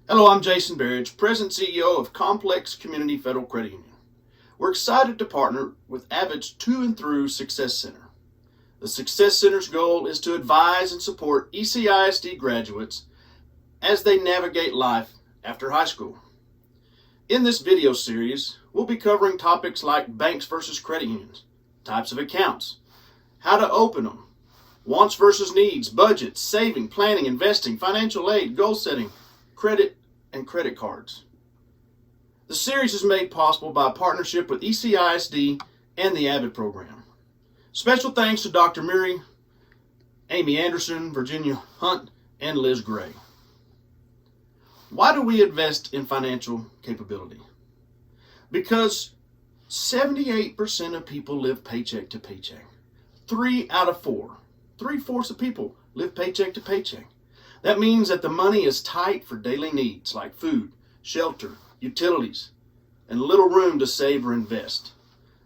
Hello, I'm Jason Berridge, President and CEO of Complex Community Federal Credit Union. We're excited to partner with Avid's To and Through Success Center. The Success Center's goal is to advise and support ECISD graduates as they navigate life after high school. In this video series, we'll be covering topics like banks versus credit unions, types of accounts, how to open them, wants versus needs, budgets, saving, planning, investing, financial aid, goal setting, credit, and credit cards. The series is made possible by a partnership with ECISD and the Avid program. Special thanks to Dr. Miri, Amy Anderson, Virginia Hunt, and Liz Gray. Why do we invest in financial capability? Because 78% of people live paycheck to paycheck. 3 out of 4, 3/4 of people live paycheck to paycheck. That means that the money is tight for daily needs like food, shelter, utilities, and little room to save or invest.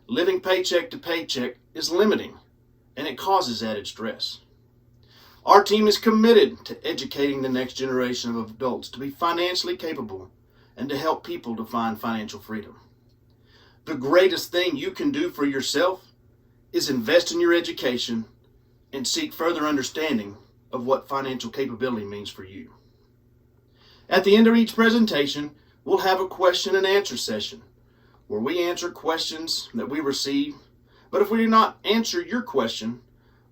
Living paycheck to paycheck is limiting, and it causes added stress. Our team is committed to educating the next generation of adults to be financially capable and to help people to find financial freedom. The greatest thing you can do for yourself is invest in your education and seek further understanding of what financial capability means for you. At the end of each presentation, we'll have a question and answer session where we answer questions that we receive. But if we do not answer your question,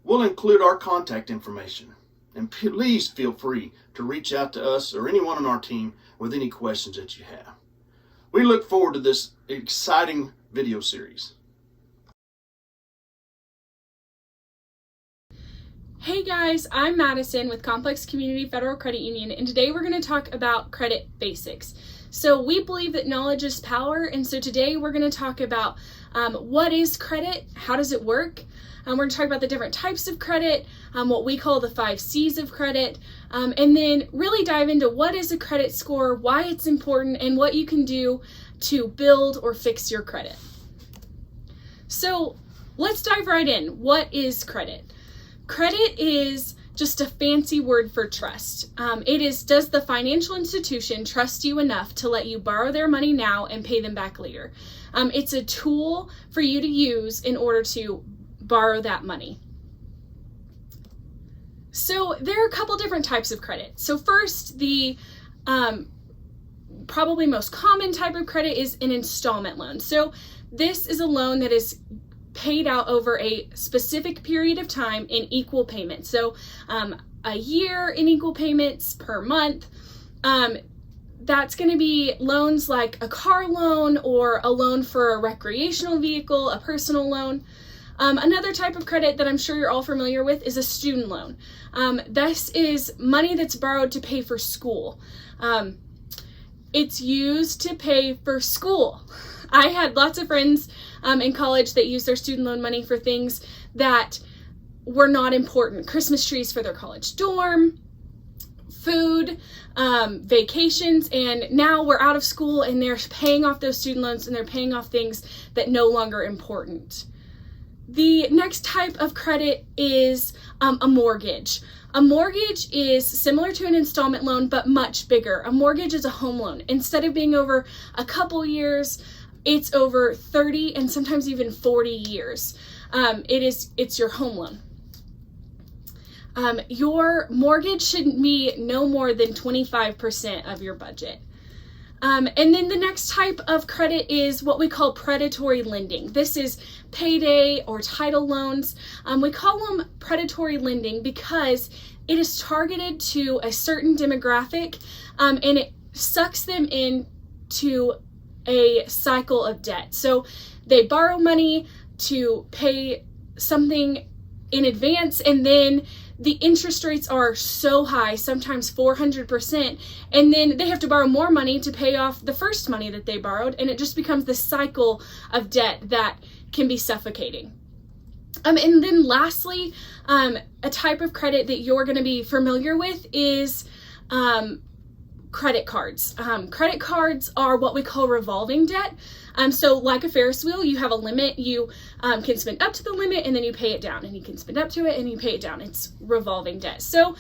we'll include our contact information. And please feel free to reach out to us or anyone on our team with any questions that you have. We look forward to this exciting video series. Hey guys, I'm Madison with Complex Community Federal Credit Union, and today we're going to talk about credit basics. So we believe that knowledge is power, and so today we're going to talk about what is credit, how does it work, we're going to talk about the different types of credit, what we call the 5 C's of credit, and then really dive into what is a credit score, why it's important, and what you can do to build or fix your credit. So let's dive right in. What is credit? Credit is just a fancy word for trust. It is, does the financial institution trust you enough to let you borrow their money now and pay them back later? It's a tool for you to use in order to borrow that money. So there are a couple different types of credit. So first, the probably most common type of credit is an installment loan. So this is a loan that is paid out over a specific period of time in equal payments. So a year in equal payments per month. That's going to be loans like a car loan or a loan for a recreational vehicle, a personal loan. Another type of credit that I'm sure you're all familiar with is a student loan. This is money that's borrowed to pay for school. It's used to pay for school. I had lots of friends in college that used their student loan money for things that were not important. Christmas trees for their college dorm, food, vacations, and now we're out of school and they're paying off those student loans and they're paying off things that no longer important. The next type of credit is a mortgage. A mortgage is similar to an installment loan, but much bigger. A mortgage is a home loan. Instead of being over a couple years, it's over 30 and sometimes even 40 years. It's your home loan. Your mortgage should be no more than 25% of your budget. And then the next type of credit is what we call predatory lending. This is payday or title loans. We call them predatory lending because it is targeted to a certain demographic, and it sucks them into a cycle of debt. So they borrow money to pay something in advance, and then the interest rates are so high, sometimes 400%, and then they have to borrow more money to pay off the first money that they borrowed, and it just becomes this cycle of debt that can be suffocating. And then lastly, a type of credit that you're going to be familiar with is credit cards. Credit cards are what we call revolving debt. So like a Ferris wheel, you have a limit, you can spend up to the limit and then you pay it down, and you can spend up to it and you pay it down. It's revolving debt. So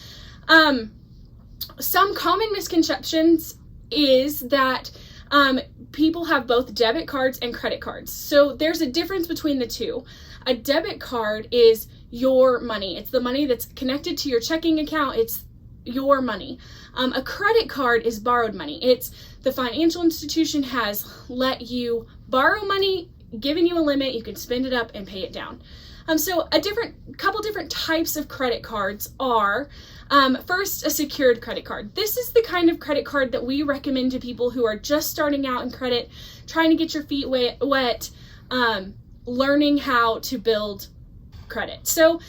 some common misconceptions is that people have both debit cards and credit cards. So there's a difference between the two. A debit card is your money. It's the money that's connected to your checking account. It's your money. A credit card is borrowed money. It's the financial institution has let you borrow money, given you a limit, you can spend it up and pay it down. So a couple different types of credit cards are, first, a secured credit card. This is the kind of credit card that we recommend to people who are just starting out in credit, trying to get your feet wet, learning how to build credit. So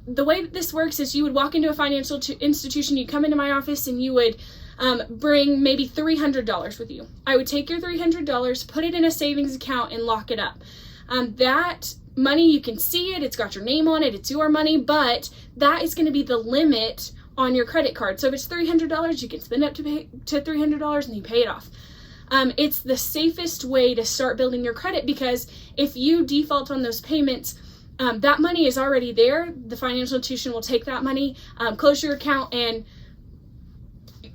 the way that this works is you would walk into a financial institution, you'd come into my office, and you would bring maybe $300 with you. I would take your $300, put it in a savings account, and lock it up. That money, you can see it, it's got your name on it, it's your money, but that is going to be the limit on your credit card. So if it's $300, you can spend up to $300 and you pay it off. It's the safest way to start building your credit, because if you default on those payments, that money is already there. The financial institution will take that money, close your account, and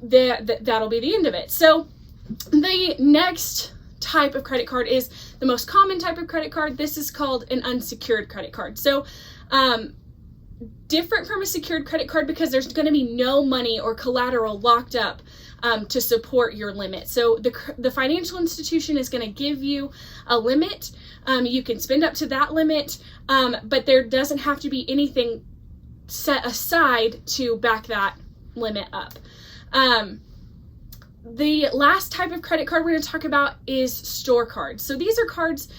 that'll be the end of it. So the next type of credit card is the most common type of credit card. This is called an unsecured credit card. So different from a secured credit card because there's going to be no money or collateral locked up to support your limit. So the financial institution is going to give you a limit. You can spend up to that limit, but there doesn't have to be anything set aside to back that limit up. The last type of credit card we're going to talk about is store cards. So these are cards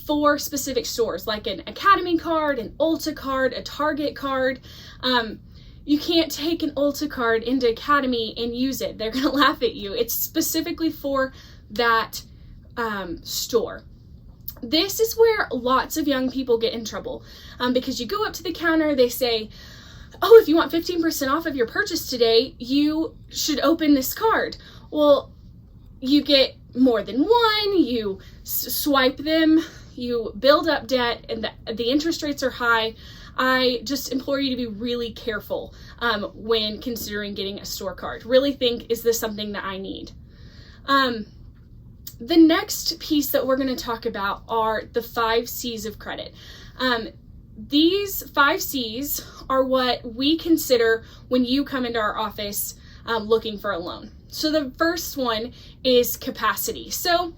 for specific stores, like an Academy card, an Ulta card, a Target card. You can't take an Ulta card into Academy and use it. They're going to laugh at you. It's specifically for that store. This is where lots of young people get in trouble because you go up to the counter, they say, oh, if you want 15% off of your purchase today, you should open this card. Well, you get more than one, you swipe them, you build up debt, and the interest rates are high. I just implore you to be really careful when considering getting a store card. Really think, is this something that I need? The next piece that we're going to talk about are the 5 C's of credit. These 5 C's are what we consider when you come into our office looking for a loan. So the first one is capacity. So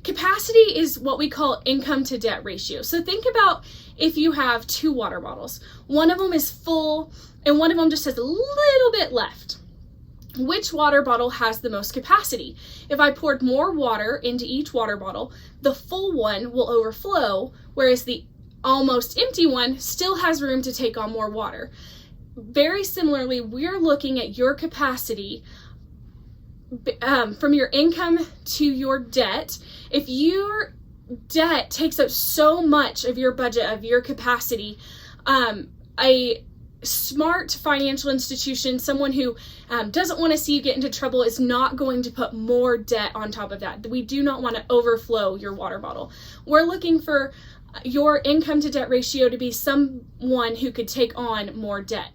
capacity is what we call income to debt ratio. So think about if you have 2 water bottles. One of them is full and one of them just has a little bit left. Which water bottle has the most capacity? If I poured more water into each water bottle, the full one will overflow, whereas the almost empty one still has room to take on more water. Very similarly, we're looking at your capacity from your income to your debt. If your debt takes up so much of your budget, of your capacity, a smart financial institution, someone who doesn't want to see you get into trouble, is not going to put more debt on top of that. We do not want to overflow your water bottle. We're looking for your income to debt ratio to be someone who could take on more debt.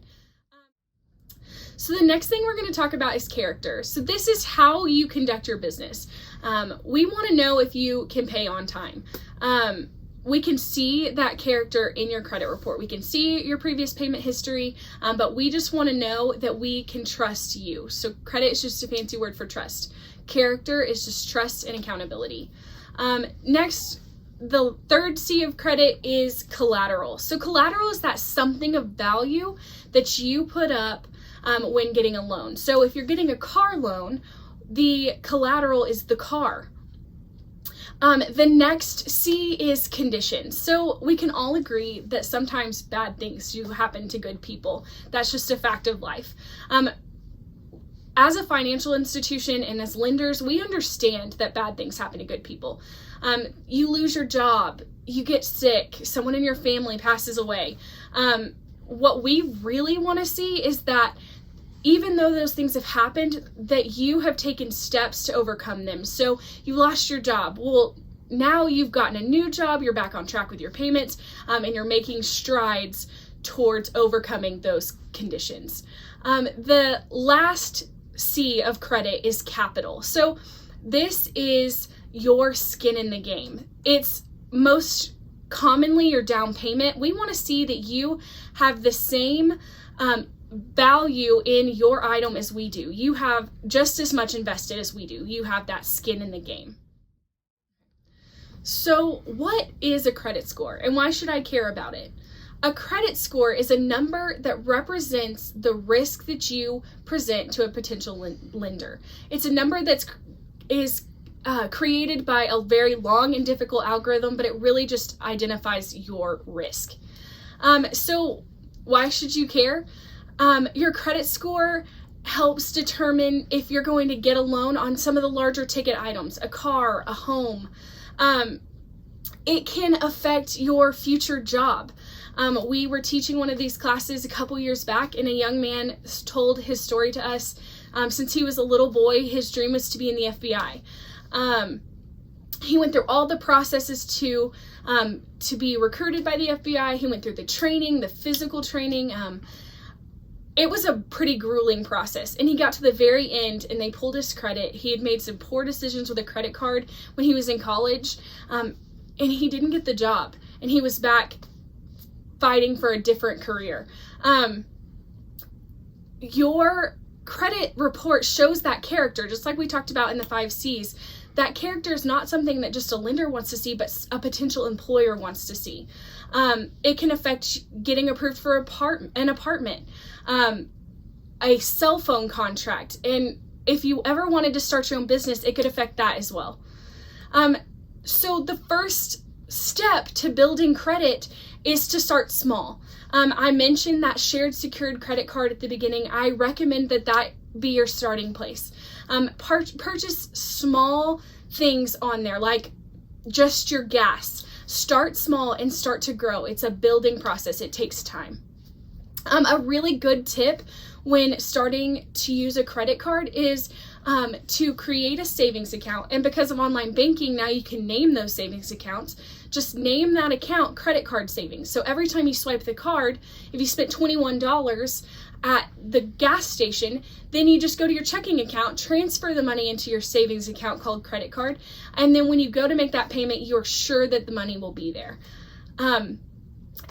So the next thing we're going to talk about is character. So this is how you conduct your business. We want to know if you can pay on time. We can see that character in your credit report. We can see your previous payment history, but we just want to know that we can trust you. So credit is just a fancy word for trust. Character is just trust and accountability. Next, the third C of credit is collateral. So collateral is that something of value that you put up when getting a loan. So if you're getting a car loan, the collateral is the car. The next C is conditions. So we can all agree that sometimes bad things do happen to good people. That's just a fact of life. As a financial institution and as lenders, we understand that bad things happen to good people. You lose your job, you get sick, someone in your family passes away. What we really want to see is that even though those things have happened, that you have taken steps to overcome them. So you lost your job. Well, now you've gotten a new job, you're back on track with your payments, and you're making strides towards overcoming those conditions. The last C of credit is capital. So this is your skin in the game. It's most commonly your down payment. We want to see that you have the same value in your item as we do. You have just as much invested as we do. You have that skin in the game. So what is a credit score and why should I care about it? A credit score is a number that represents the risk that you present to a potential lender. It's a number that is created by a very long and difficult algorithm, but it really just identifies your risk. So why should you care? Your credit score helps determine if you're going to get a loan on some of the larger ticket items, a car, a home. It can affect your future job. We were teaching one of these classes a couple years back, and a young man told his story to us. Since he was a little boy, his dream was to be in the FBI. He went through all the processes to be recruited by the FBI. He went through the training, the physical training. It was a pretty grueling process, and he got to the very end and they pulled his credit. He had made some poor decisions with a credit card when he was in college, and he didn't get the job, and he was back fighting for a different career. Your credit report shows that character, just like we talked about in the 5 C's. That character is not something that just a lender wants to see, but a potential employer wants to see. It can affect getting approved for an apartment, a cell phone contract, and if you ever wanted to start your own business, it could affect that as well. So the first step to building credit is to start small. I mentioned that shared secured credit card at the beginning. I recommend that be your starting place. Purchase small things on there, like just your gas. Start small and start to grow. It's a building process. It takes time. A really good tip when starting to use a credit card is to create a savings account. And because of online banking, now you can name those savings accounts. Just name that account credit card savings. So every time you swipe the card, if you spent $21 at the gas station, then you just go to your checking account, transfer the money into your savings account called credit card. And then when you go to make that payment, you're sure that the money will be there.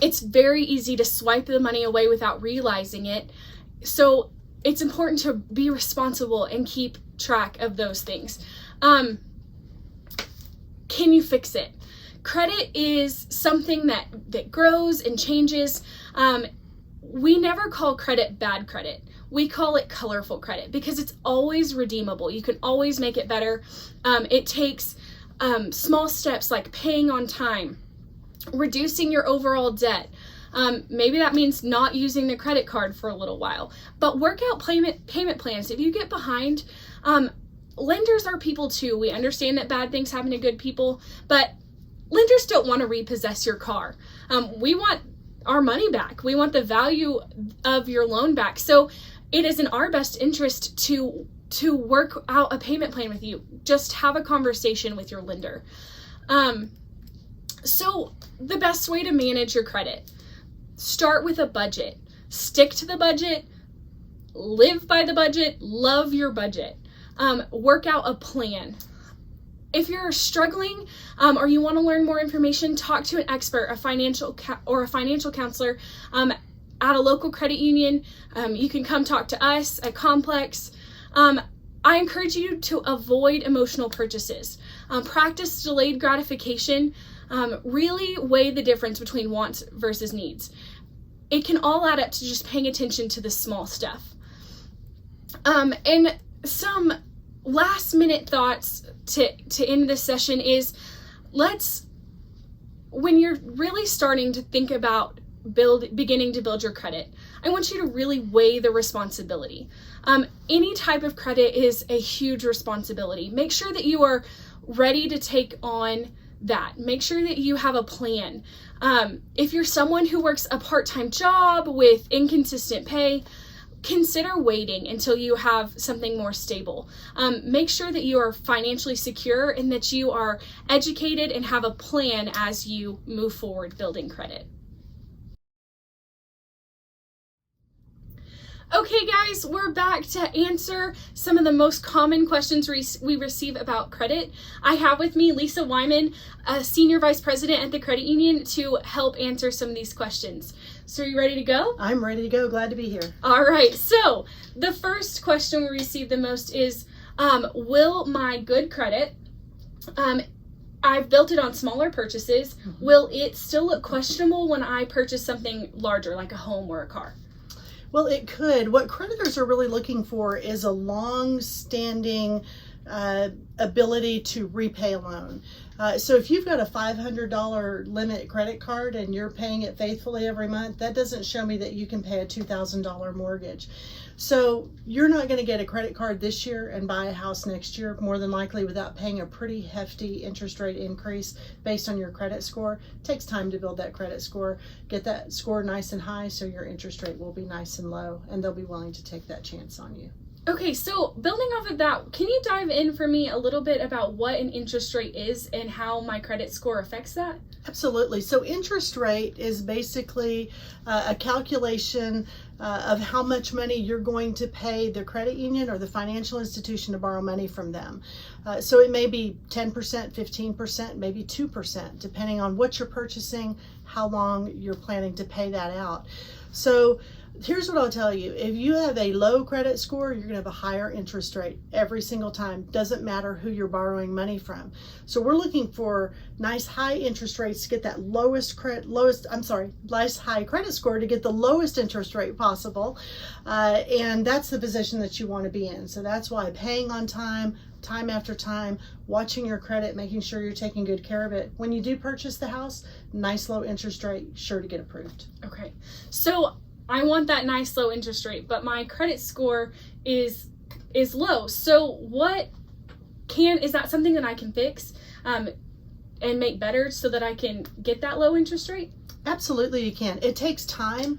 It's very easy to swipe the money away without realizing it. So it's important to be responsible and keep track of those things. Can you fix it? Credit is something that grows and changes. We never call credit bad credit. We call it colorful credit because it's always redeemable. You can always make it better. It takes small steps like paying on time, reducing your overall debt. Maybe that means not using the credit card for a little while, but work out payment plans. If you get behind, lenders are people too. We understand that bad things happen to good people, but lenders don't want to repossess your car. We want our money back. We want the value of your loan back. So it is in our best interest to work out a payment plan with you. Just have a conversation with your lender. So the best way to manage your credit, start with a budget. Stick to the budget, live by the budget, love your budget. Work out a plan. If you're struggling or you want to learn more information, talk to an expert, a financial counselor at a local credit union. You can come talk to us at Complex. I encourage you to avoid emotional purchases. Practice delayed gratification. Really weigh the difference between wants versus needs. It can all add up to just paying attention to the small stuff. And some last minute thoughts to end this session is, when you're really starting to think about beginning to build your credit, I want you to really weigh the responsibility. Any type of credit is a huge responsibility. Make sure that you are ready to take on that. Make sure that you have a plan. If you're someone who works a part-time job with inconsistent pay, consider waiting until you have something more stable. Make sure that you are financially secure and that you are educated and have a plan as you move forward building credit. Okay guys, we're back to answer some of the most common questions we receive about credit. I have with me Lisa Wyman, a Senior Vice President at the Credit Union, to help answer some of these questions. So are you ready to go? I'm ready to go. Glad to be here. All right, so the first question we receive the most is, will my good credit, I've built it on smaller purchases, will it still look questionable when I purchase something larger like a home or a car? Well, it could. What creditors are really looking for is a long-standing ability to repay a loan. So if you've got a $500 limit credit card and you're paying it faithfully every month, that doesn't show me that you can pay a $2,000 mortgage. So you're not going to get a credit card this year and buy a house next year, more than likely, without paying a pretty hefty interest rate increase based on your credit score. It takes time to build that credit score, get that score nice and high so your interest rate will be nice and low, and they'll be willing to take that chance on you. Okay, so building off of that, can you dive in for me a little bit about what an interest rate is and how my credit score affects that? Absolutely. So interest rate is basically a calculation of how much money you're going to pay the credit union or the financial institution to borrow money from them. So it may be 10%, 15%, maybe 2%, depending on what you're purchasing, how long you're planning to pay that out. So here's what I'll tell you. If you have a low credit score, you're going to have a higher interest rate every single time. Doesn't matter who you're borrowing money from. So we're looking for nice high interest rates to get that nice high credit score to get the lowest interest rate possible. And that's the position that you want to be in. So that's why paying on time after time, watching your credit, making sure you're taking good care of it. When you do purchase the house, nice low interest rate, sure to get approved. Okay, so I want that nice low interest rate, but my credit score is low. So is that something that I can fix and make better so that I can get that low interest rate? Absolutely, you can. It takes time.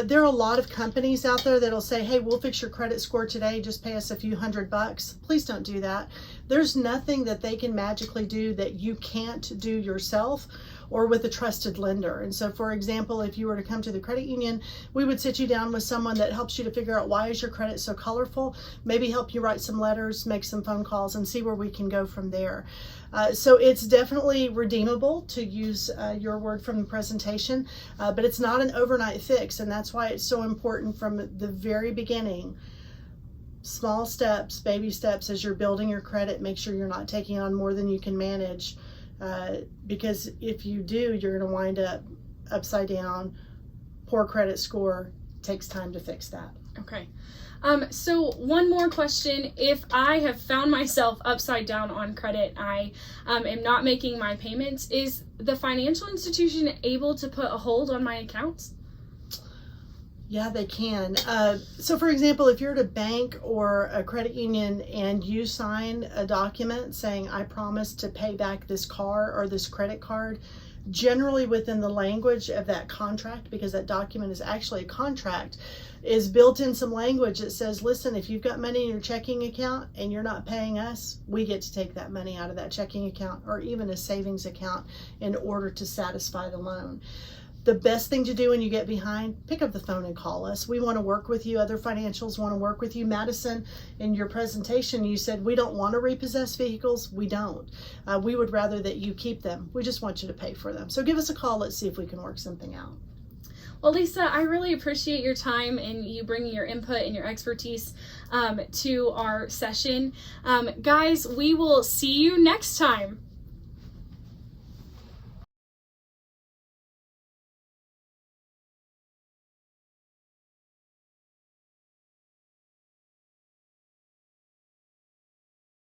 There are a lot of companies out there that'll say, hey, we'll fix your credit score today, just pay us a few $100. Please don't do that. There's nothing that they can magically do that you can't do yourself or with a trusted lender. And so, for example, if you were to come to the credit union, we would sit you down with someone that helps you to figure out why is your credit so colorful, maybe help you write some letters, make some phone calls, and see where we can go from there. So it's definitely redeemable, to use your word from the presentation, but it's not an overnight fix, and that's why it's so important from the very beginning. Small steps, baby steps as you're building your credit. Make sure you're not taking on more than you can manage, because if you do, you're going to wind up upside down. Poor credit score. Takes time to fix that. Okay. So one more question. If I have found myself upside down on credit, I am not making my payments, is the financial institution able to put a hold on my accounts? Yeah, they can. So for example, if you're at a bank or a credit union and you sign a document saying, I promise to pay back this car or this credit card, generally within the language of that contract, because that document is actually a contract, is built in some language that says, listen, if you've got money in your checking account and you're not paying us, we get to take that money out of that checking account or even a savings account in order to satisfy the loan. The best thing to do when you get behind, pick up the phone and call us. We want to work with you. Other financials want to work with you. Madison, in your presentation, you said we don't want to repossess vehicles. We don't. We would rather that you keep them. We just want you to pay for them. So give us a call. Let's see if we can work something out. Well, Lisa, I really appreciate your time and you bringing your input and your expertise to our session. Guys, we will see you next time.